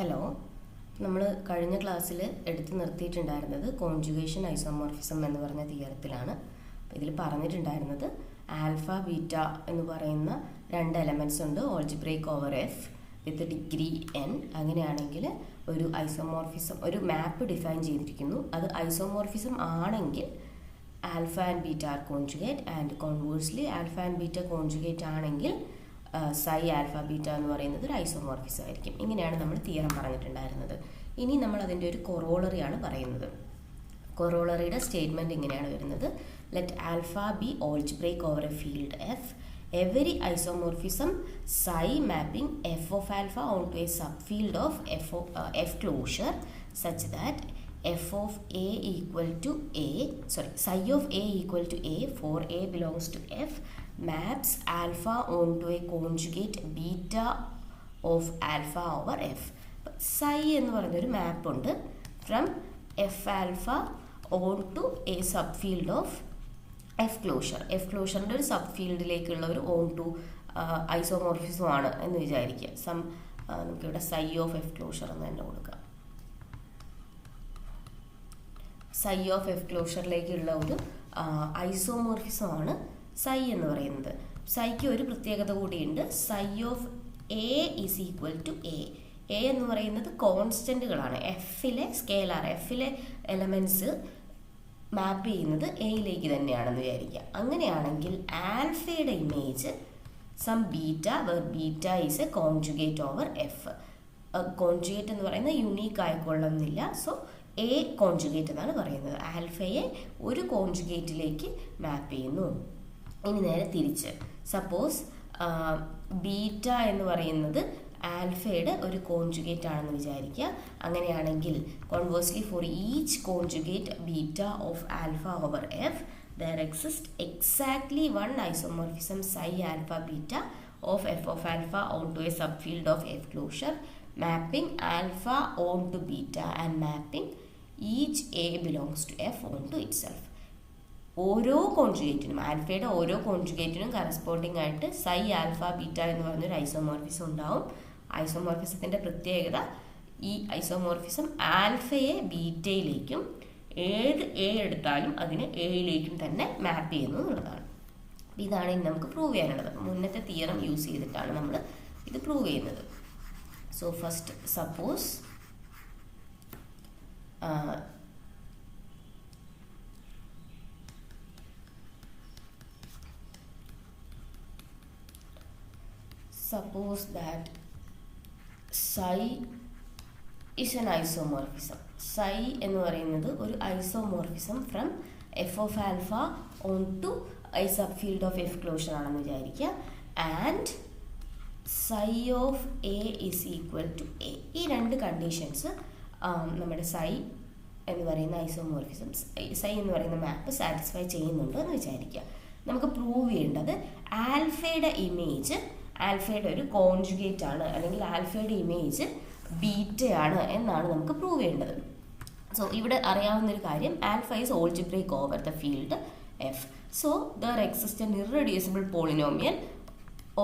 Hello, നമ്മൾ കഴിഞ്ഞ ക്ലാസ്സിൽ എടുത്ത് നിർത്തിയിട്ടുണ്ടായിരുന്നത് കോൺജുഗേഷൻ ഐസോമോർഫിസം എന്ന് പറഞ്ഞ തിയറത്തിലാണ്. ഇതിൽ പറഞ്ഞിട്ടുണ്ടായിരുന്നത് ആൽഫ ബീറ്റ എന്ന് പറയുന്ന രണ്ട് എലമെൻറ്റ്സ് ഉണ്ട്, algebraic over F with degree N. അങ്ങനെയാണെങ്കിൽ ഒരു ഐസോമോർഫിസം, ഒരു മാപ്പ് ഡിഫൈൻ ചെയ്തിരിക്കുന്നു. അത് ഐസോമോർഫിസം ആണെങ്കിൽ alpha and beta are conjugate, and conversely alpha and beta conjugate ആണെങ്കിൽ സൈ ആൽഫ ബീറ്റ എന്ന് പറയുന്നത് ഒരു ഐസോമോർഫിസം ആയിരിക്കും. ഇങ്ങനെയാണ് നമ്മൾ തിയറം പറഞ്ഞിട്ടുണ്ടായിരുന്നത്. ഇനി നമ്മൾ അതിൻ്റെ ഒരു കൊറോളറിയാണ് പറയുന്നത്. കൊറോളറിയുടെ സ്റ്റേറ്റ്മെൻറ്റ് ഇങ്ങനെയാണ് വരുന്നത്: let alpha B algebraic over A field F, every isomorphism psi mapping f of alpha onto a subfield of f closure such that f of a equal to psi of a equal to a for a belongs to f maps alpha onto a conjugate beta of alpha over f. psi എന്ന് പറയുന്നൊരു map ഉണ്ട് from f alpha onto a subfield of F ക്ലോഷറിൻ്റെ ഒരു സബ് ഫീൽഡിലേക്കുള്ള ഒരു on to isomorphism ആണ് എന്ന് വിചാരിക്കുക. നമുക്കിവിടെ സൈ ഓഫ് എഫ് ക്ലോഷർ എന്ന് തന്നെ കൊടുക്കാം. സൈ ഓഫ് എഫ് ക്ലോഷറിലേക്കുള്ള ഒരു ഐസോമോർഫിസം ആണ് സൈ എന്ന് പറയുന്നത്. സൈക്ക് ഒരു പ്രത്യേകത കൂടിയുണ്ട്. Psi of a is equal to a. A എന്ന് പറയുന്നത് കോൺസ്റ്റൻറ്റുകളാണ്. എഫിലെ സ്കേലാർ, എഫിലെ എലമെൻറ്റ്സ് മാപ്പ് ചെയ്യുന്നത് എയിലേക്ക് തന്നെയാണെന്ന് വിചാരിക്കുക. അങ്ങനെയാണെങ്കിൽ ആൽഫയുടെ image some beta where beta is a conjugate over F. Conjugate എന്ന് പറയുന്നത് യുണീക്ക് ആയിക്കൊള്ളുന്നില്ല. സോ എ കോൺജുഗേറ്റ് എന്നാണ് പറയുന്നത്. ആൽഫയെ ഒരു കോൺജുഗേറ്റിലേക്ക് മാപ്പ് ചെയ്യുന്നു. ഇനി നേരെ തിരിച്ച്, സപ്പോസ് ബീറ്റ എന്ന് പറയുന്നത് ആൽഫയുടെ ഒരു കോൺജുഗേറ്റ് ആണെന്ന് വിചാരിക്കുക. അങ്ങനെയാണെങ്കിൽ conversely for each conjugate beta of alpha over F there exist exactly one isomorphism psi alpha beta of F of alpha onto a subfield of F closure mapping alpha onto beta and mapping each a belongs to F onto itself. ഓരോ കോൺജുഗേറ്റിനും, ആൽഫയുടെ ഓരോ കോൺജുഗേറ്റിനും corresponding ആയിട്ട് സൈ alpha beta എന്ന് പറഞ്ഞൊരു isomorphism ഉണ്ടാവും. ഐസോമോർഫിസത്തിൻ്റെ പ്രത്യേകത, ഈ ഐസോമോർഫിസം ആൽഫയെ ബീറ്റയിലേക്കും ഏത് എ എടുത്താലും അതിനെ എയിലേക്കും തന്നെ മാപ്പ് ചെയ്യുന്നു എന്നുള്ളതാണ്. ഇതാണ് ഇനി നമുക്ക് പ്രൂവ് ചെയ്യാനുള്ളത്. മുന്നത്തെ തിയറം യൂസ് ചെയ്തിട്ടാണ് നമ്മൾ ഇത് പ്രൂവ് ചെയ്യുന്നത്. So first suppose that psi is an isomorphism. psi എന്ന് പറയുന്നത് ഒരു isomorphism from F of alpha onto a subfield of F closure ആണെന്ന് വിചാരിക്കുക. And psi of a is equal to a. ഈ രണ്ട് conditions നമ്മുടെ സൈ എന്ന് പറയുന്ന ഐസോമോർഫിസം, സൈ എന്ന് പറയുന്ന മാപ്പ് സാറ്റിസ്ഫൈ ചെയ്യുന്നുണ്ട് എന്ന് വിചാരിക്കുക. നമുക്ക് പ്രൂവ് ചെയ്യേണ്ടത് ആൽഫയുടെ ഇമേജ് ആൽഫയുടെ ഒരു കോൺജുഗേറ്റ് ആണ്, അല്ലെങ്കിൽ ആൽഫയുടെ ഇമേജ് ബീറ്റയാണ് എന്നാണ് നമുക്ക് പ്രൂവ് ചെയ്യേണ്ടത്. സോ ഇവിടെ അറിയാവുന്നൊരു കാര്യം, alpha is algebraic over the field F. So there exist an irreducible polynomial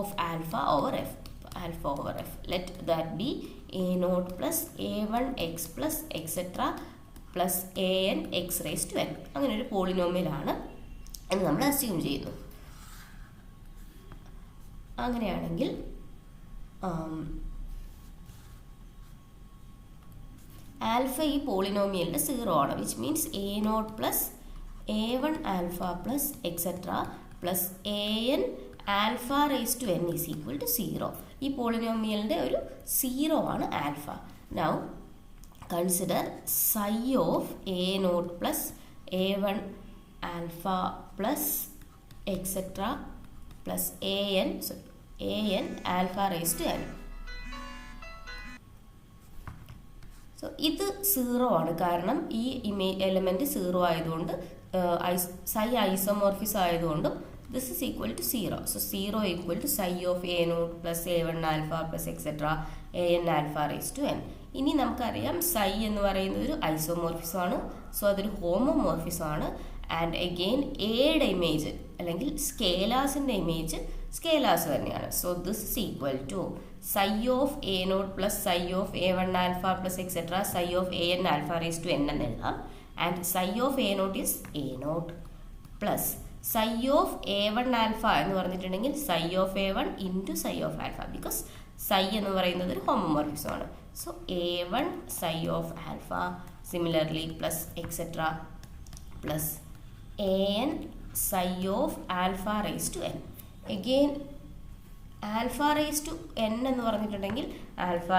of alpha over F. Alpha over F let that be a naught plus A one x plus etcetera plus A n x raise to n. അങ്ങനെ ഒരു പോളിനോമിയലാണ് എന്ന് നമ്മൾ assume ചെയ്യുന്നു. അങ്ങനെയാണെങ്കിൽ alpha ഈ പോളിനോമിയലിൻ്റെ 0 ആണ്, which means a naught plus A one alpha plus etcetera plus A n alpha raise to n is equal to 0. ഈ പോളിനോമിയലിൻ്റെ ഒരു 0 ആണ് alpha. Now consider psi of a naught plus A one alpha plus etcetera plus A n alpha raise to n. So ഇത് 0 ആണ്, കാരണം ഈ element 0 ആയതുകൊണ്ട്, psi isomorphism ആയതുകൊണ്ടും this is equal to 0. So 0 equal to psi of a naught plus A one alpha plus etcetera a n alpha raise to n. ഇനി നമുക്കറിയാം സൈ എന്ന് പറയുന്നത് ഒരു ഐസോമോർഫിസം ആണ്. സോ അതൊരു ഹോമോമോർഫിസം ആണ്. ആൻഡ് അഗെയിൻ എയുടെ ഇമേജ് അല്ലെങ്കിൽ സ്കേലാസിൻ്റെ ഇമേജ് സ്കേലാസ് തന്നെയാണ്. So this is equal to psi of a naught plus psi of a1 alpha plus etc. psi of an alpha raised to n എന്ന് എഴുതാം. And psi of a naught is a naught plus psi of a1 alpha എന്ന് പറഞ്ഞിട്ടുണ്ടെങ്കിൽ psi of a1 into psi of alpha, because psi എന്ന് പറയുന്നത് ഒരു homomorphism ആണ്. So a1 psi of alpha similarly plus etc. plus an psi of alpha raised to n. Again alpha raised to n എന്ന് പറഞ്ഞിട്ടുണ്ടെങ്കിൽ alpha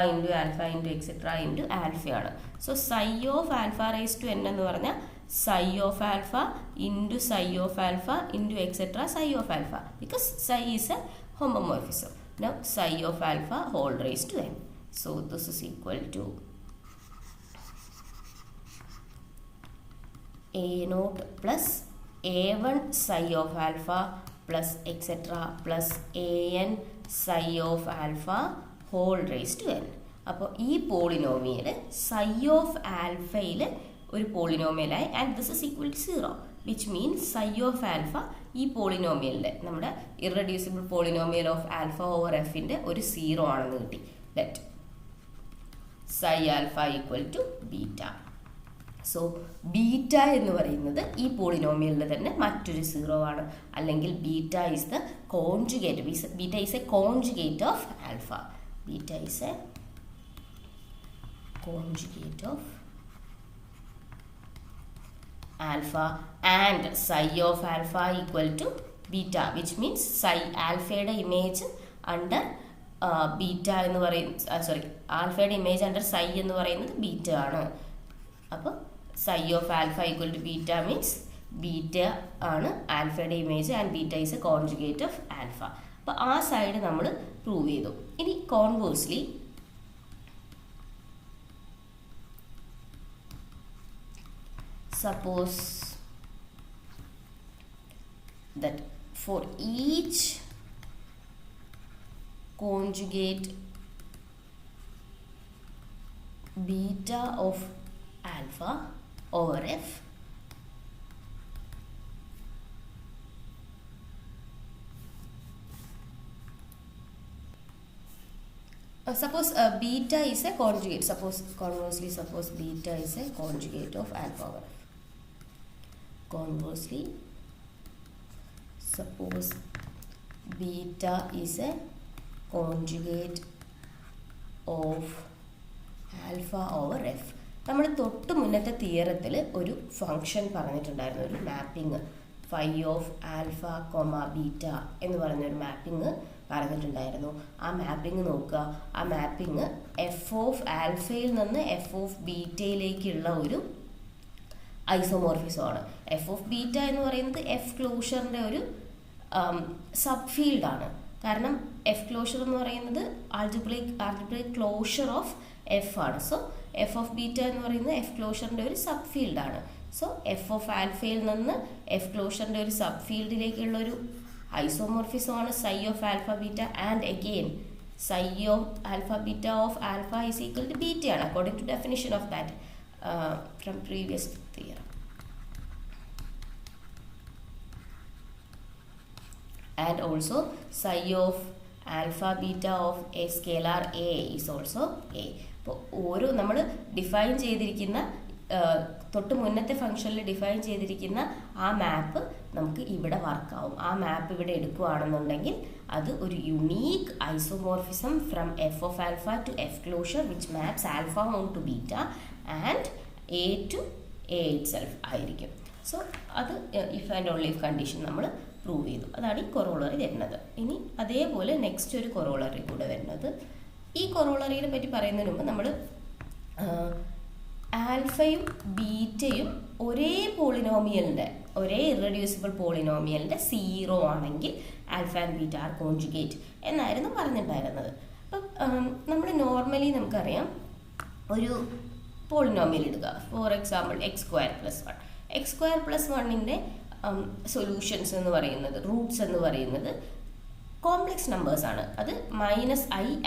into etc. into alpha ആണ്. So psi of alpha raised to n എന്ന് പറഞ്ഞാൽ psi of alpha into psi of alpha into etc. psi of alpha, because psi is a homomorphism. Now psi of alpha whole raised to n. So this is equal to a naught plus a1 psi of alpha plus etc. plus an psi of alpha whole raised to n. അപ്പോൾ ഈ polynomial psi of ആൽഫയിൽ ഒരു പോളിനോമിയലായി, and this is equal to 0, which means psi of alpha ഈ പോളിനോമിയലിൻ്റെ നമ്മുടെ irreducible polynomial of alpha over എഫിൻ്റെ ഒരു 0 ആണെന്ന് കിട്ടി. Let psi alpha equal to beta. So beta എന്ന് പറയുന്നത് ഈ പോളിനോമിയലിൻ്റെ തന്നെ മറ്റൊരു 0 ആണ്, അല്ലെങ്കിൽ beta is the conjugate, beta is a conjugate of alpha, beta is a conjugate of alpha, and psi of alpha equal to beta, which means psi ആൽഫയുടെ image under beta എന്ന് പറയുന്നത്, ആൽഫയുടെ ഇമേജ് അണ്ടർ psi എന്ന് പറയുന്നത് beta ആണ്. അപ്പോൾ psi of alpha equal to beta means beta ആണ് ആൽഫയുടെ image, and beta is a conjugate of alpha. അപ്പോൾ ആ സൈഡ് നമ്മൾ പ്രൂവ് ചെയ്തു. ഇനി conversely suppose that for each conjugate beta of alpha over f, suppose beta is a conjugate, conversely suppose beta is a conjugate of alpha over f. Conversely suppose beta is a conjugate of alpha over f. നമ്മൾ തൊട്ട് മുന്നത്തെ തിയറത്തിൽ ഒരു function പറഞ്ഞിട്ടുണ്ടായിരുന്നു, ഒരു mapping phi of alpha comma beta എന്ന് പറഞ്ഞൊരു mapping പറഞ്ഞിട്ടുണ്ടായിരുന്നു. ആ മാപ്പിംഗ് നോക്കുക. ആ മാപ്പിംഗ് എഫ് ഓഫ് ആൽഫയിൽ നിന്ന് എഫ് ഓഫ് ബീറ്റയിലേക്കുള്ള ഒരു ഐസോമോർഫിസമാണ്. എഫ് ഓഫ് ബീറ്റ എന്ന് പറയുന്നത് എഫ് ക്ലോഷറിൻ്റെ ഒരു സബ് ഫീൽഡാണ്. കാരണം എഫ് ക്ലോഷർ എന്ന് പറയുന്നത് ആൾജിബ്രൈക് ക്ലോഷർ ഓഫ് എഫ് ആണ്. സോ എഫ് ഓഫ് ബീറ്റ എന്ന് പറയുന്നത് എഫ് ക്ലോഷറിൻ്റെ ഒരു സബ് ഫീൽഡാണ്. സോ എഫ് ഓഫ് ആൽഫയിൽ നിന്ന് എഫ് ക്ലോഷറിൻ്റെ ഒരു സബ് ഫീൽഡിലേക്കുള്ള ഒരു ഐസോമോർഫിസമാണ് psi of alpha beta, and again psi of alpha beta of alpha is equal to beta ആണ്, according to definition of that from previous theorem. And also psi of alpha beta of a scalar a is also a. അപ്പോൾ ഓരോ നമ്മൾ define ചെയ്തിരിക്കുന്ന തൊട്ട് മുന്നത്തെ ഫംഗ്ഷനിൽ define ചെയ്തിരിക്കുന്ന ആ മാപ്പ് നമുക്ക് ഇവിടെ വർക്കാവും. ആ മാപ്പ് ഇവിടെ എടുക്കുകയാണെന്നുണ്ടെങ്കിൽ അത് ഒരു unique isomorphism from F of alpha to F closure which maps alpha onto beta and a to a itself ആയിരിക്കും. സോ അത് if and only if condition നമ്മൾ പ്രൂവ് ചെയ്തു. അതാണ് ഈ കൊറോളറി വരുന്നത്. ഇനി അതേപോലെ നെക്സ്റ്റ് ഒരു കൊറോളറി കൂടെ വരുന്നത്. ഈ കൊറോളറിയെ പറ്റി പറയുന്നതിന് മുമ്പ് നമ്മൾ ആൽഫയും ബീറ്റയും ഒരേ പോളിനോമിയലിൻ്റെ, ഒരേ ഇറഡ്യൂസിബിൾ പോളിനോമിയലിൻ്റെ 0 ആണെങ്കിൽ alpha and beta are conjugate എന്നായിരുന്നു പറഞ്ഞിട്ടുണ്ടായിരുന്നത്. അപ്പം നമ്മൾ നോർമലി നമുക്കറിയാം ഒരു പോളിനോമിയൽ എടുക്കുക. For example x² + 1. x² + 1ൻ്റെ solutions എന്ന് പറയുന്നത്, റൂട്ട്സ് എന്ന് പറയുന്നത് കോംപ്ലക്സ് നമ്പേഴ്സാണ്. അത് -i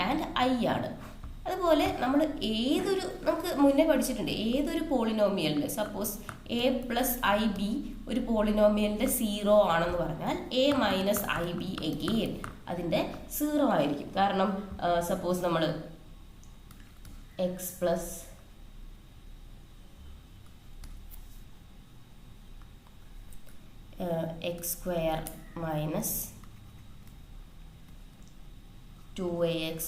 ആൻഡ് i ആണ്. അതുപോലെ നമ്മൾ നമുക്ക് മുന്നേ പഠിച്ചിട്ടുണ്ട്, ഏതൊരു പോളിനോമിയലിൻ്റെ സപ്പോസ് a + ib ഒരു പോളിനോമിയലിൻ്റെ 0 ആണെന്ന് പറഞ്ഞാൽ a - ib അഗെയിൻ അതിൻ്റെ 0 ആയിരിക്കും. കാരണം സപ്പോസ് നമ്മൾ X plus X square minus 2ax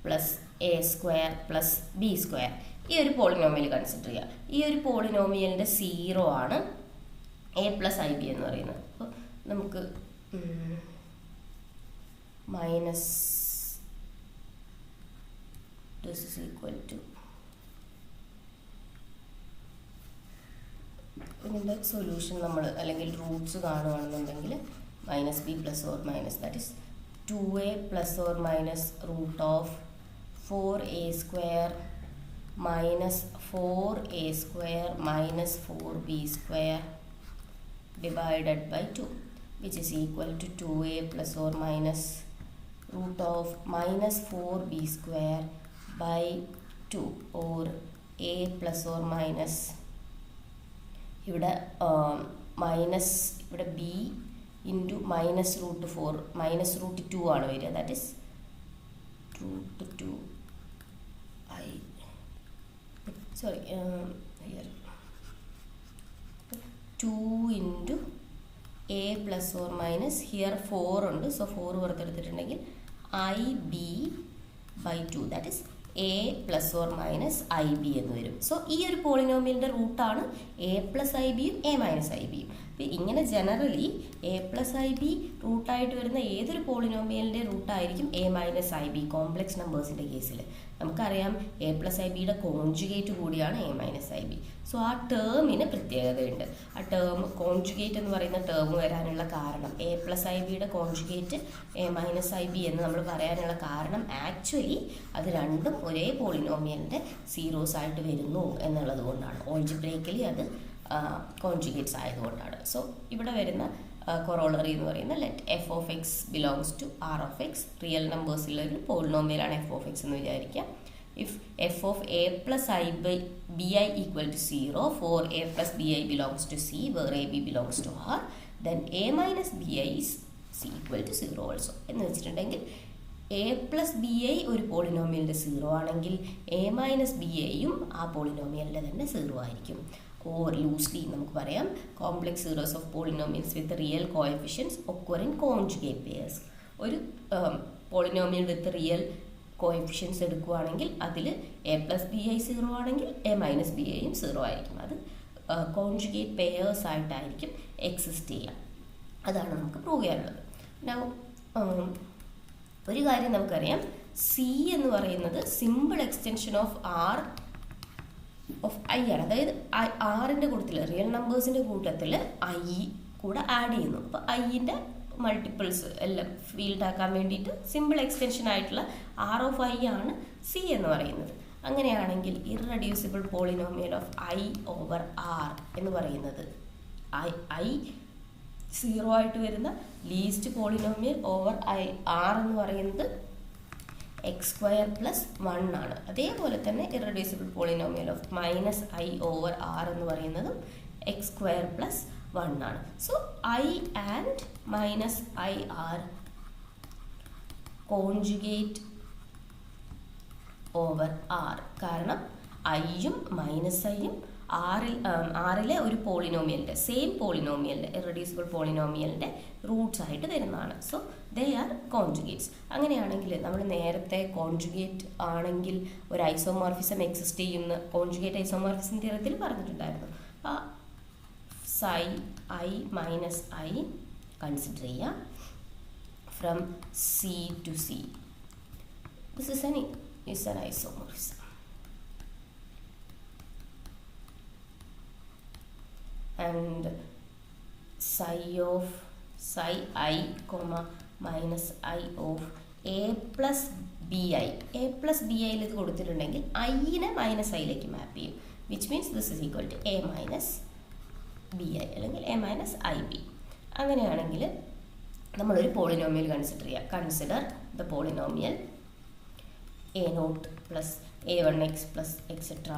plus A square plus B square ഈ ഒരു പോളിനോമിയൽ കൺസിഡർ ചെയ്യുക. ഈ ഒരു പോളിനോമിയലിൻ്റെ 0 ആണ് എ പ്ലസ് ഐ ബി എന്ന് പറയുന്നത്. അപ്പോൾ നമുക്ക് minus this is equal to ഇതിൻ്റെ സൊല്യൂഷൻ നമ്മൾ അല്ലെങ്കിൽ റൂട്ട്സ് കാണുകയാണെന്നുണ്ടെങ്കിൽ minus B plus or minus that is 2a plus or minus root of 4a square minus 4a square minus 4b square divided by 2 which is equal to 2a plus or minus root of minus 4b square by 2 or a plus or minus ഇവിടെ minus ഇവിടെ B into minus root 4 minus root 2 ആണ് വരിക. That is root 2 I sorry here 2 into A plus or minus here 4 ഉണ്ട്. So 4 പുറത്തെടുത്തിട്ടുണ്ടെങ്കിൽ I B by 2 that is A plus or minus I B എന്ന് വരും. So ഈ ഒരു പോളിനോമിയലിൻ്റെ റൂട്ടാണ് എ പ്ലസ് ഐ ബിയും എ മൈനസ് ഐ ബിയും. അപ്പോൾ ഇങ്ങനെ generally A plus I B റൂട്ടായിട്ട് വരുന്ന ഏതൊരു പോളിനോമിയലിൻ്റെ റൂട്ടായിരിക്കും A minus I B complex നമ്പേഴ്സിൻ്റെ കേസിൽ. നമുക്കറിയാം എ പ്ലസ് ഐ ബിയുടെ കോൺജുഗേറ്റ് കൂടിയാണ് A minus I B. So ആ ടേമിന് പ്രത്യേകതയുണ്ട്. ആ ടേം കോൺജുഗേറ്റ് എന്ന് പറയുന്ന ടേം വരാനുള്ള കാരണം എ പ്ലസ് ഐ ബിയുടെ conjugate A minus I B എന്ന് നമ്മൾ പറയാനുള്ള കാരണം ആക്ച്വലി അത് രണ്ടും ഒരേ പോളിനോമിയലിൻ്റെ സീറോസ് ആയിട്ട് വരുന്നു എന്നുള്ളത് കൊണ്ടാണ്. ഓൾജിബ്രേക്കലി അത് കോൺജുഗേറ്റ്സ് ആയതുകൊണ്ടാണ്. സോ ഇവിടെ വരുന്ന കൊറോളറി എന്ന് പറയുന്നത് let F of X belongs to R of X real നമ്പേഴ്സിലൊരു പോളിനോമിയലാണ് എഫ് ഓഫ് എക്സ് എന്ന് വിചാരിക്കാം. If F of A plus I by B I equal to 0 for A plus B I belongs to C where A B belongs to R then A minus B I is equal to 0 also എന്ന് വെച്ചിട്ടുണ്ടെങ്കിൽ A plus B I ഒരു പോളിനോമിയലിൻ്റെ 0 ആണെങ്കിൽ A minus B ഐയും ആ പോളിനോമിയലിൻ്റെ തന്നെ 0 ആയിരിക്കും. Or loosely നമുക്ക് പറയാം complex zeros of polynomials with real coefficients occur in conjugate pairs. ഒരു പോളിനോമിയൽ വിത്ത് റിയൽ കോഎഫിഷ്യൻസ് എടുക്കുകയാണെങ്കിൽ അതിൽ എ പ്ലസ് ബി ഐ 0 ആണെങ്കിൽ എ മൈനസ് ബി ഐയും 0 ആയിരിക്കും. അത് കോൺജുഗേറ്റ് പെയേഴ്സ് ആയിട്ടായിരിക്കും എക്സിസ്റ്റ് ചെയ്യുക. അതാണ് നമുക്ക് പ്രൂവ് ചെയ്യാനുള്ളത്. നൗ ഒരു കാര്യം നമുക്കറിയാം, സി എന്ന് പറയുന്നത് simple extension of R of i ആണ്. അതായത് ആറിൻ്റെ കൂട്ടത്തിൽ റിയൽ നമ്പേഴ്സിൻ്റെ കൂട്ടത്തിൽ ഐ കൂടെ ആഡ് ചെയ്യുന്നു. അപ്പോൾ ഐൻ്റെ മൾട്ടിപ്പിൾസ് എല്ലാം ഫീൽഡ് ആക്കാൻ വേണ്ടിയിട്ട് സിമ്പിൾ എക്സ്റ്റൻഷൻ ആയിട്ടുള്ള ആർ ഓഫ് ഐ ആണ് സി എന്ന് പറയുന്നത്. അങ്ങനെയാണെങ്കിൽ irreducible polynomial of i over R എന്ന് പറയുന്നത് ഐ 0 ആയിട്ട് വരുന്ന ലീസ്റ്റ് പോളിനോമിയൽ ഓവർ ആർ എന്ന് പറയുന്നത് എക്സ് സ്ക്വയർ പ്ലസ് 1 ആണ്. അതേപോലെ തന്നെ irreducible polynomial of minus I over R എന്ന് പറയുന്നതും എക്സ് സ്ക്വയർ പ്ലസ് 1 ആണ്. So I and minus I are conjugate over R. കാരണം ഐയും മൈനസ് ഐയും ആറിലെ ഒരു പോളിനോമിയലിൻ്റെ സെയിം പോളിനോമിയലിൻ്റെ ഇറഡ്യൂസിബിൾ പോളിനോമിയലിൻ്റെ റൂട്ട്സ് ആയിട്ട് വരുന്നതാണ്. So they are conjugates. അങ്ങനെയാണെങ്കിൽ നമ്മൾ നേരത്തെ കോൺജുഗേറ്റ് ആണെങ്കിൽ ഒരു ഐസോമോർഫിസം എക്സിസ്റ്റ് ചെയ്യുന്ന കോൺജുഗേറ്റ് ഐസോമോർഫിസം തിയറത്തിൽ പറഞ്ഞിട്ടുണ്ടായിരുന്നു. Psi I minus I consider ചെയ്യാം from C to C. This is an isomorphism. And psi I comma minus I of a plus bi. a plus bi ഇത് കൊടുത്തിട്ടുണ്ടെങ്കിൽ ഐനെ minus ഐയിലേക്ക് map ചെയ്യും. Which means this is equal to a minus B i അല്ലെങ്കിൽ a minus I b. അങ്ങനെയാണെങ്കിൽ നമ്മളൊരു polynomial consider ചെയ്യുക. Consider the polynomial a0 plus a1x plus etc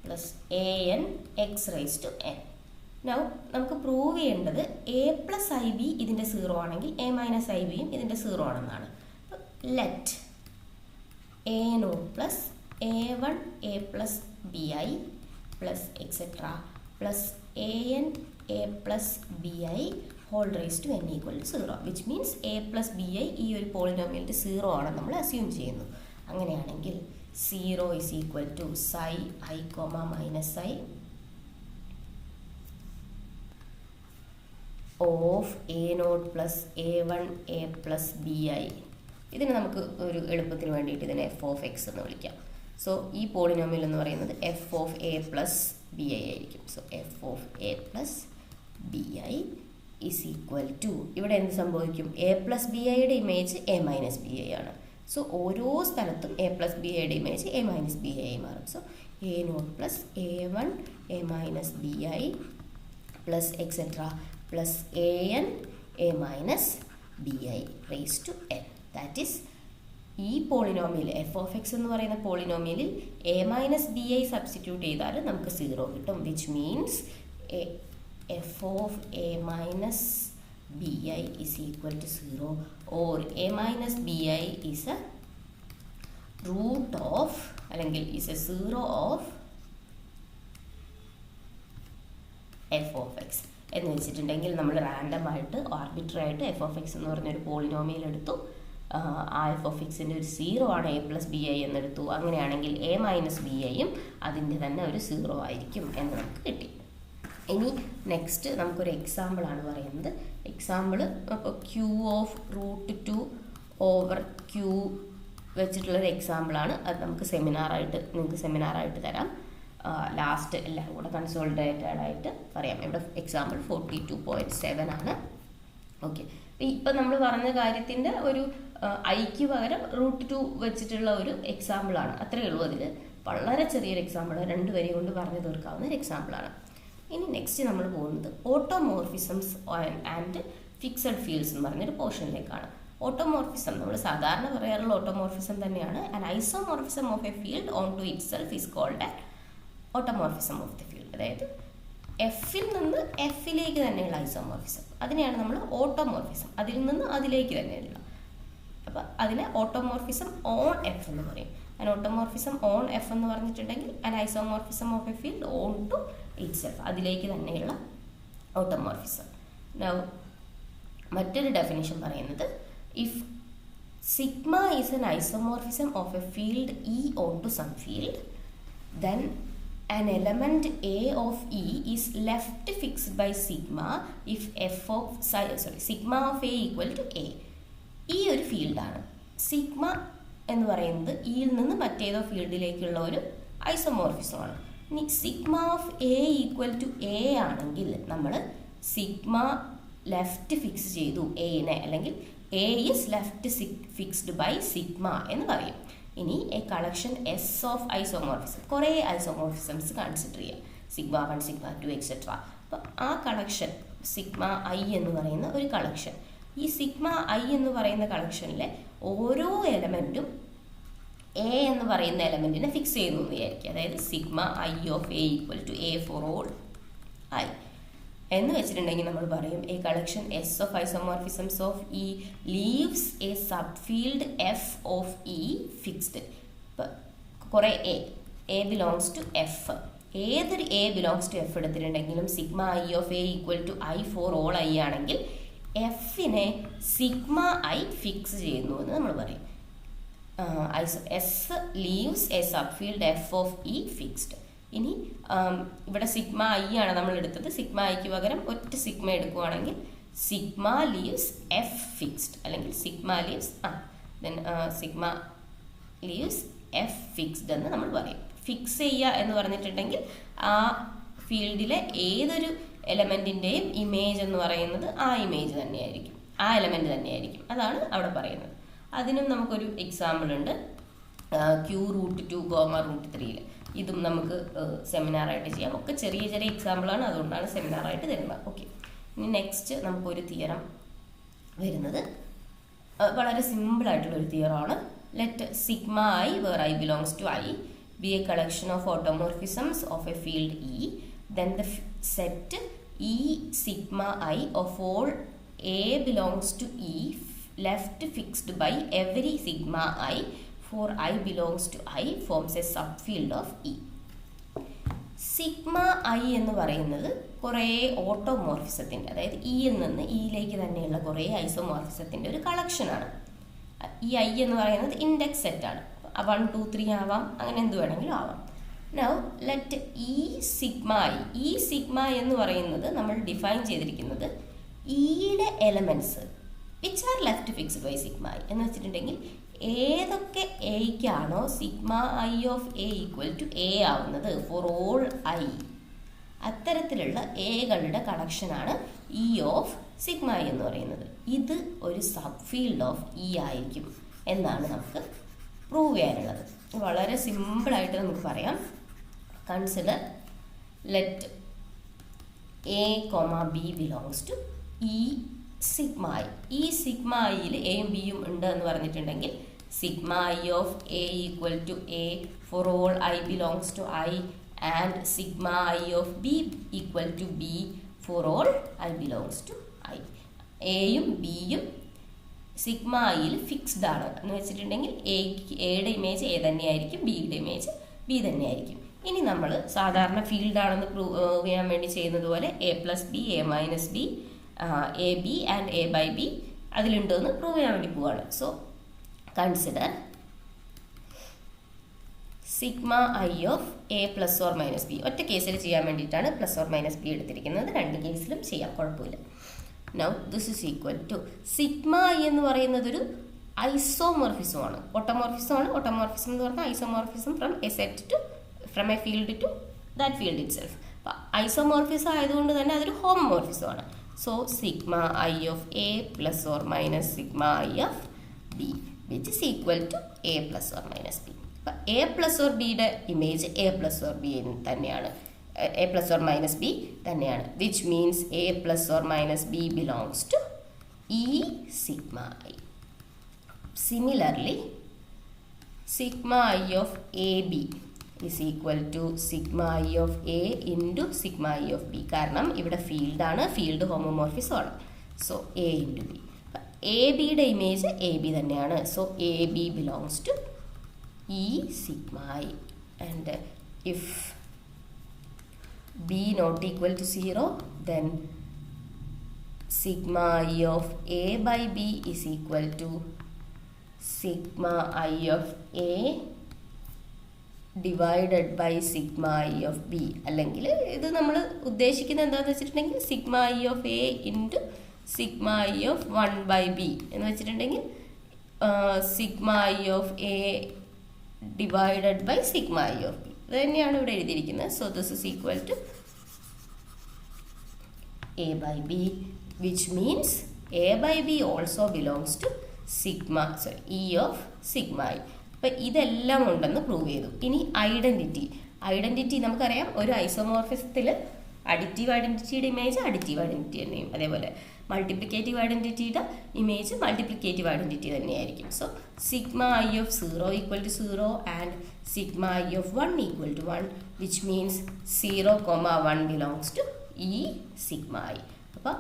plus an x raised to n. Now നമുക്ക് prove ചെയ്യേണ്ടത് A plus I B ഇതിൻ്റെ 0 ആണെങ്കിൽ A minus I ബിയും ഇതിൻ്റെ 0 ആണെന്നാണ്. let a naught plus a1 a plus bi plus etc. plus an a plus bi whole raised to n equal to 0, which means a plus bi ഈ ഒരു പോളിനോമിയലിൻ്റെ 0 ആണ് നമ്മൾ assume ചെയ്യുന്നു. അങ്ങനെയാണെങ്കിൽ 0 is equal to psi I, minus I of a naught plus a1 a plus bi. ഇതിന് നമുക്ക് ഒരു എളുപ്പത്തിന് വേണ്ടിയിട്ട് ഇതിനെ എഫ് ഓഫ് എക്സ് എന്ന് വിളിക്കാം. സോ ഈ പോളിനോമിയൽ എന്ന് പറയുന്നത് F of A plus B I ആയിരിക്കും. So F of A plus B I is equal to, ഇവിടെ എന്ത് സംഭവിക്കും? എ പ്ലസ് ബി ഐയുടെ image A minus B I ആണ്. സോ ഓരോ സ്ഥലത്തും എ പ്ലസ് ബി ഐയുടെ image A minus B I ആയി മാറും. So A naught plus A one A minus B I plus etcetera plus A N A minus B I raise to N. That is ഈ polynomial F of X എന്ന് പറയുന്ന പോളിനോമിയലിൽ A minus B I substitute ചെയ്താൽ നമുക്ക് 0 കിട്ടും. Which means F of A minus B I is equal to 0 or A minus B I is a root of അല്ലെങ്കിൽ is a 0 of F of X എന്ന് വെച്ചിട്ടുണ്ടെങ്കിൽ നമ്മൾ റാൻഡമായിട്ട് arbitrary ആയിട്ട് F of X എന്ന് പറഞ്ഞൊരു പോളിനോമിയൽ എടുത്തു. ആ എഫ് ഓഫ് എക്സിൻ്റെ ഒരു 0 ആണ് എ പ്ലസ് ബി ഐ എന്നെടുത്തു. അങ്ങനെയാണെങ്കിൽ എ മൈനസ് ബി ഐയും അതിൻ്റെ തന്നെ ഒരു 0 ആയിരിക്കും എന്ന് നമുക്ക് കിട്ടി. ഇനി നെക്സ്റ്റ് നമുക്കൊരു എക്സാമ്പിളാണ് പറയുന്നത്. എക്സാമ്പിൾ ഇപ്പോൾ Q of root 2 over Q വെച്ചിട്ടുള്ളൊരു എക്സാമ്പിളാണ്. അത് നമുക്ക് നിങ്ങൾക്ക് സെമിനാറായിട്ട് തരാം. ലാസ്റ്റ് എല്ലാം കൂടെ കൺസോളിഡേറ്റഡ് ആയിട്ട് പറയാം. ഇവിടെ എക്സാമ്പിൾ 42.7 ആണ്. ഓക്കെ, ഇപ്പം നമ്മൾ പറഞ്ഞ കാര്യത്തിൻ്റെ ഒരു ഐക്ക് പകരം റൂട്ട് 2 വെച്ചിട്ടുള്ള ഒരു എക്സാമ്പിളാണ്. അത്രയേ ഉള്ളൂ. അതിൽ വളരെ ചെറിയൊരു എക്സാമ്പിൾ, 2 വരി കൊണ്ട് പറഞ്ഞു തീർക്കാവുന്ന ഒരു എക്സാമ്പിളാണ്. ഇനി നെക്സ്റ്റ് നമ്മൾ പോകുന്നത് ഓട്ടോമോർഫിസംസ് ആൻഡ് ഫിക്സഡ് ഫീൽഡ്സ് എന്ന് പറഞ്ഞൊരു പോർഷനിലേക്കാണ്. ഓട്ടോമോർഫിസം നമ്മൾ സാധാരണ പറയാറുള്ള ഓട്ടോമോർഫിസം തന്നെയാണ്. And isomorphism of a field onto itself is called an automorphism of the field. അതായത് എഫിൽ നിന്ന് എഫിലേക്ക് തന്നെയുള്ള ഐസോമോർഫിസം, അതിനെയാണ് നമ്മൾ ഓട്ടോമോർഫിസം. അതിൽ നിന്ന് അതിലേക്ക് തന്നെയുള്ള, അപ്പം അതിനെ ഓട്ടോമോർഫിസം ഓൺ എഫ് എന്ന് പറയും. ആൻഡ് ഓട്ടോമോർഫിസം ഓൺ എഫ് എന്ന് പറഞ്ഞിട്ടുണ്ടെങ്കിൽ and isomorphism of a field onto itself, അതിലേക്ക് തന്നെയുള്ള ഓട്ടോമോർഫിസം. മറ്റൊരു ഡെഫിനിഷൻ പറയുന്നത്, if sigma is an isomorphism of a field E onto some field, then an element A of E is left fixed by sigma if sigma of A equal to A. ഈ ഒരു ഫീൽഡാണ്. Sigma എന്ന് പറയുന്നത് ഇയിൽ നിന്ന് മറ്റേതോ ഫീൽഡിലേക്കുള്ള ഒരു ഐസോമോർഫിസമാണ്. ഇനി sigma of A equal to A ആണെങ്കിൽ നമ്മൾ സിഗ്മ ലെഫ്റ്റ് ഫിക്സ് ചെയ്തു എനെ, അല്ലെങ്കിൽ A is left fixed by sigma എന്ന് പറയും. ഇനി A collection S of isomorphism, കുറേ ഐസോമോർഫിസംസ് കൺസിഡർ ചെയ്യാം, സിഗ്മ 1 സിഗ്മ 2 എക്സെട്ര. അപ്പോൾ ആ കളക്ഷൻ സിഗ്മ ഐ എന്ന് പറയുന്ന ഒരു കളക്ഷൻ, ഈ സിഗ്മ ഐ എന്ന് പറയുന്ന കളക്ഷനിലെ ഓരോ എലമെൻറ്റും എ എന്ന് പറയുന്ന എലമെൻറ്റിനെ ഫിക്സ് ചെയ്യുന്നു എന്ന് വിചാരിക്കുക. അതായത് sigma I of A equal to A for all I എന്ന് വെച്ചിട്ടുണ്ടെങ്കിൽ നമ്മൾ പറയും a collection S of isomorphisms of E leaves a subfield F of E fixed. ഇപ്പം കുറേ എ ബിലോങ്സ് ടു എഫ്, ഏതൊരു എ ബിലോങ്സ് ടു എഫ് എടുത്തിട്ടുണ്ടെങ്കിലും sigma I of A equal to I for all I ആണെങ്കിൽ എഫിനെ sigma I fix ചെയ്യുന്നു എന്ന് നമ്മൾ പറയും. S leaves a subfield F of E fixed. ഇനി ഇവിടെ സിഗ്മ ഐ ആണ് നമ്മൾ എടുത്തത്. സിഗ്മ ഐക്ക് പകരം ഒറ്റ സിഗ്മ എടുക്കുകയാണെങ്കിൽ സിഗ്മ ലീവ്സ് എഫ് ഫിക്സ്ഡ്, അല്ലെങ്കിൽ sigma leaves sigma leaves F fixed എന്ന് നമ്മൾ പറയും. ഫിക്സ് ചെയ്യുക എന്ന് പറഞ്ഞിട്ടുണ്ടെങ്കിൽ ആ ഫീൽഡിലെ ഏതൊരു എലമെൻറ്റിൻ്റെയും ഇമേജ് എന്ന് പറയുന്നത് ആ ഇമേജ് തന്നെയായിരിക്കും, ആ എലമെൻറ്റ് തന്നെയായിരിക്കും. അതാണ് അവിടെ പറയുന്നത്. അതിനും നമുക്കൊരു എക്സാമ്പിൾ ഉണ്ട്, ക്യൂ റൂട്ട് 2 ഗോമ റൂട്ട് 3. ഇതും നമുക്ക് സെമിനാറായിട്ട് ചെയ്യാം. ഒക്കെ ചെറിയ ചെറിയ എക്സാമ്പിളാണ്, അതുകൊണ്ടാണ് സെമിനാറായിട്ട് തരുന്നത്. ഓക്കെ, ഇനി നെക്സ്റ്റ് നമുക്കൊരു തിയറം വരുന്നത് വളരെ സിമ്പിളായിട്ടുള്ളൊരു തിയറമാണ്. Let sigma I where I belongs to I be a collection of automorphisms of a field E, then the set E sigma I of all A belongs to E left fixed by every sigma I for I belongs to I forms a subfield of E. Sigma I എന്ന് പറയുന്നത് കുറേ ഓട്ടോമോർഫിസത്തിൻ്റെ, അതായത് ഇയിൽ നിന്ന് ഇയിലേക്ക് തന്നെയുള്ള കുറേ ഐസോമോർഫിസത്തിൻ്റെ ഒരു കളക്ഷനാണ്. ഈ ഐ എന്ന് പറയുന്നത് ഇൻഡെക്സ് സെറ്റാണ്. 1 2 3 ആവാം, അങ്ങനെ എന്ത് വേണമെങ്കിലും ആവാം. നൗ ലെറ്റ് ഈ സിഗ്മ എന്ന് പറയുന്നത് നമ്മൾ ഡിഫൈൻ ചെയ്തിരിക്കുന്നത് ഇയുടെ elements which are left fixed by sigma I എന്ന് വെച്ചിട്ടുണ്ടെങ്കിൽ ഏതൊക്കെ എയ്ക്കാണോ sigma I of A equal to A ആവുന്നത് ഫോർ ഓൾ ഐ, അത്തരത്തിലുള്ള എകളുടെ കളക്ഷനാണ് ഇ ഓഫ് സിഗ്മ ഐ എന്ന് പറയുന്നത്. ഇത് ഒരു സബ് ഫീൽഡ് ഓഫ് ഇ ആയിരിക്കും എന്നാണ് നമുക്ക് പ്രൂവ് ചെയ്യാനുള്ളത്. വളരെ സിമ്പിളായിട്ട് നമുക്ക് പറയാം. Consider let A comma B belongs to E sigma I. ഈ സിഗ്മ ഐയിൽ എയും ബിയും ഉണ്ട് എന്ന് പറഞ്ഞിട്ടുണ്ടെങ്കിൽ sigma I of A equal to A for all I belongs to I and sigma I of B equal to B for all I belongs to I. എയും ബിയും sigma ഐയിൽ ഫിക്സ്ഡ് ആണ് എന്ന് വെച്ചിട്ടുണ്ടെങ്കിൽ എയുടെ ഇമേജ് എ തന്നെയായിരിക്കും, ബിയുടെ image B തന്നെയായിരിക്കും. ഇനി നമ്മൾ സാധാരണ ഫീൽഡാണെന്ന് പ്രൂവ് ചെയ്യാൻ വേണ്ടി ചെയ്യുന്നത് പോലെ A plus B, A minus B, A B and A by B അതിലുണ്ടെന്ന് പ്രൂവ് ചെയ്യാൻ വേണ്ടി പോവുകയാണ്. So consider sigma I of A plus or minus B. ഒറ്റ കേസിൽ ചെയ്യാൻ വേണ്ടിയിട്ടാണ് പ്ലസ് ഓർ മൈനസ് ബി എടുത്തിരിക്കുന്നത്. രണ്ട് കേസിലും ചെയ്യാം, കുഴപ്പമില്ല. Now this is equal to sigma I എന്ന് പറയുന്നതൊരു ഐസോമോർഫിസം ആണ്. ഓട്ടോമോർഫിസം എന്ന് പറഞ്ഞാൽ isomorphism from a set to from a field to that field itself. Isomorphism ആയതുകൊണ്ട് തന്നെ അതൊരു ഹോമോമോർഫിസം ആണ്. So sigma I of A plus or minus sigma I of B which is equal to A plus or minus B. അപ്പോൾ A plus or Bയുടെ image A plus or B തന്നെയാണ്, A plus or minus B തന്നെയാണ്, which means A plus or minus B belongs to E sigma I. Similarly, sigma I of AB is equal to sigma I of A into sigma I of B. കാരണം ഇവിടെ ഫീൽഡാണ്, field homomorphism ആണ്. So A into B. A ബിയുടെ image A B തന്നെയാണ്. So A B belongs to E sigma I. And if B not equal to 0 then sigma I of A by B is equal to sigma I of A divided by sigma I of B. അല്ലെങ്കിൽ ഇത് നമ്മൾ ഉദ്ദേശിക്കുന്നത് എന്താണെന്ന് വെച്ചിട്ടുണ്ടെങ്കിൽ sigma I of A into sigma I of 1 by B എന്ന് വെച്ചിട്ടുണ്ടെങ്കിൽ sigma I of A divided by sigma I of B. ഇത് തന്നെയാണ് ഇവിടെ എഴുതിയിരിക്കുന്നത്. So this is equal to A by B which means A by B also belongs to E of sigma I. അപ്പം ഇതെല്ലാം ഉണ്ടെന്ന് prove ചെയ്തു. ഇനി identity നമുക്കറിയാം. ഒരു ഐസോമോർഫിസത്തിൽ അഡിറ്റീവ് ഐഡൻറ്റിറ്റിയുടെ ഇമേജ് അഡിറ്റീവ് ഐഡൻറ്റിറ്റി തന്നെയും, അതേപോലെ മൾട്ടിപ്ലിക്കേറ്റീവ് ഐഡൻറ്റിറ്റിയുടെ ഇമേജ് മൾട്ടിപ്ലിക്കേറ്റീവ് ഐഡൻറ്റിറ്റി തന്നെയായിരിക്കും. So sigma I of 0 equal to 0 and sigma I of 1 equal to 1 which means 0,1 belongs to E sigma I. അപ്പോൾ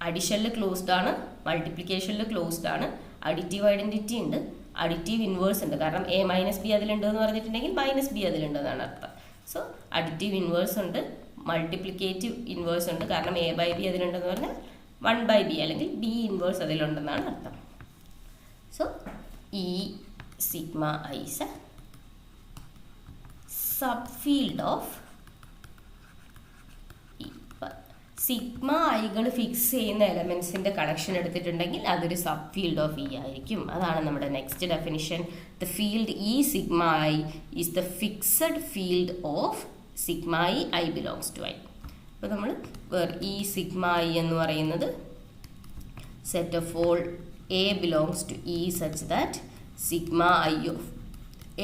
അഡിഷനിൽ ക്ലോസ്ഡ് ആണ്, മൾട്ടിപ്ലിക്കേഷനിൽ ക്ലോസ്ഡ് ആണ്, അഡിറ്റീവ് ഐഡൻറ്റിറ്റി ഉണ്ട്, അഡിറ്റീവ് ഇൻവേഴ്സ് ഉണ്ട്. കാരണം എ മൈനസ് ബി അതിലുണ്ട് എന്ന് പറഞ്ഞിട്ടുണ്ടെങ്കിൽ മൈനസ് ബി അതിലുണ്ടെന്നാണ് അർത്ഥം. സോ അഡിറ്റീവ് ഇൻവേഴ്സ് ഉണ്ട്, മൾട്ടിപ്ലിക്കേറ്റീവ് ഇൻവേഴ്സ് ഉണ്ട്. കാരണം എ ബൈ ബി അതിലുണ്ടെന്ന് പറഞ്ഞാൽ 1 ബൈ ബി അല്ലെങ്കിൽ ബി ഇൻവേഴ്സ് അതിലുണ്ടെന്നാണ് അർത്ഥം. സോ ഈ sigma I is a subfield of sigma ഐകൾ ഫിക്സ് ചെയ്യുന്ന എലമെൻസിൻ്റെ കളക്ഷൻ എടുത്തിട്ടുണ്ടെങ്കിൽ അതൊരു സബ് ഫീൽഡ് ഓഫ് ഇ ആയിരിക്കും. അതാണ് നമ്മുടെ next definition. The field E sigma I is the fixed field of sigma I belongs to I. അപ്പോൾ നമ്മൾ ഇ സിഗ്മ ഐ എന്ന് പറയുന്നത് set of all A belongs to E such that sigma I of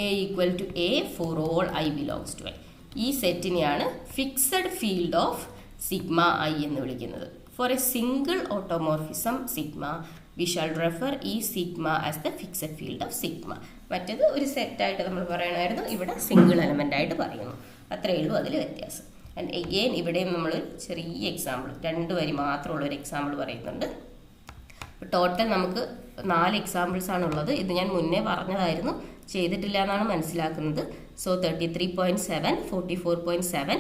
A equal to A for all I belongs to I. ഈ സെറ്റിനെയാണ് fixed field of sigma I എന്ന് വിളിക്കുന്നത്. For a single automorphism sigma we shall refer E sigma as the fixed field of sigma. മറ്റേത് ഒരു സെറ്റായിട്ട് നമ്മൾ പറയണമായിരുന്നു, ഇവിടെ single element ആയിട്ട് പറയുന്നു. അത്രയേ ഉള്ളൂ അതിൽ വ്യത്യാസം. ആൻഡ് എഗെയിൻ ഇവിടെയും നമ്മൾ ചെറിയ എക്സാമ്പിൾ, 2 വരി മാത്രമുള്ള ഒരു എക്സാമ്പിൾ പറയുന്നുണ്ട്. ടോട്ടൽ നമുക്ക് 4 എക്സാമ്പിൾസ് ആണുള്ളത്. ഇത് ഞാൻ മുന്നേ പറഞ്ഞതായിരുന്നു, ചെയ്തിട്ടില്ല എന്നാണ് മനസ്സിലാക്കുന്നത്. സോ 33.7, 44.7,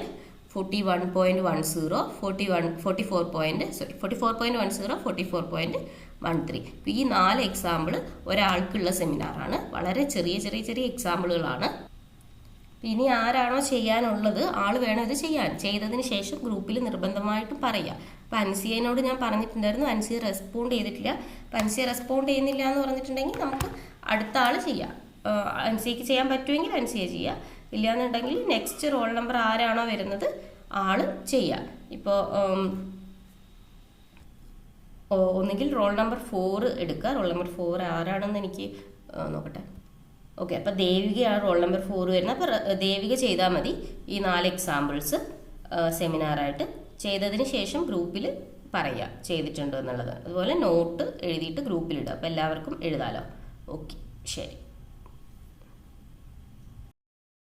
41.10, 44.10, 44.13. ഈ 4 എക്സാമ്പിൾ ഒരാൾക്കുള്ള സെമിനാറാണ്. വളരെ ചെറിയ എക്സാമ്പിളുകളാണ്. ഇനി ആരാണോ ചെയ്യാനുള്ളത് ആൾ വേണം ഇത് ചെയ്യാൻ. ചെയ്തതിന് ശേഷം ഗ്രൂപ്പിൽ നിർബന്ധമായിട്ടും പറയാം. അപ്പം അൻസിയനോട് ഞാൻ പറഞ്ഞിട്ടുണ്ടായിരുന്നു, അൻസിയ റെസ്പോണ്ട് ചെയ്തിട്ടില്ല. അപ്പം അൻസിയ റെസ്പോണ്ട് ചെയ്യുന്നില്ല എന്ന് പറഞ്ഞിട്ടുണ്ടെങ്കിൽ നമുക്ക് അടുത്ത ആൾ ചെയ്യാം. അൻസിയക്ക് ചെയ്യാൻ പറ്റുമെങ്കിൽ അൻസിയ ചെയ്യാം, ഇല്ലയെന്നുണ്ടെങ്കിൽ നെക്സ്റ്റ് റോൾ നമ്പർ ആരാണോ വരുന്നത് ആൾ ചെയ്യാം. ഇപ്പോൾ ഒന്നുകിൽ റോൾ നമ്പർ 4 എടുക്കുക. റോൾ നമ്പർ 4 ആരാണെന്ന് എനിക്ക് നോക്കട്ടെ. ഓക്കെ, അപ്പോൾ ദേവികയാണ് റോൾ നമ്പർ 4 വരുന്നത്. അപ്പോൾ ദേവിക ചെയ്താൽ മതി ഈ 4 എക്സാമ്പിൾസ് സെമിനാറായിട്ട്. ചെയ്തതിന് ശേഷം ഗ്രൂപ്പിൽ പറയുക ചെയ്തിട്ടുണ്ടോ എന്നുള്ളത്. അതുപോലെ നോട്ട് എഴുതിയിട്ട് ഗ്രൂപ്പിലിടുക. അപ്പോൾ എല്ലാവർക്കും എഴുതാമല്ലോ. ഓക്കെ, ശരി.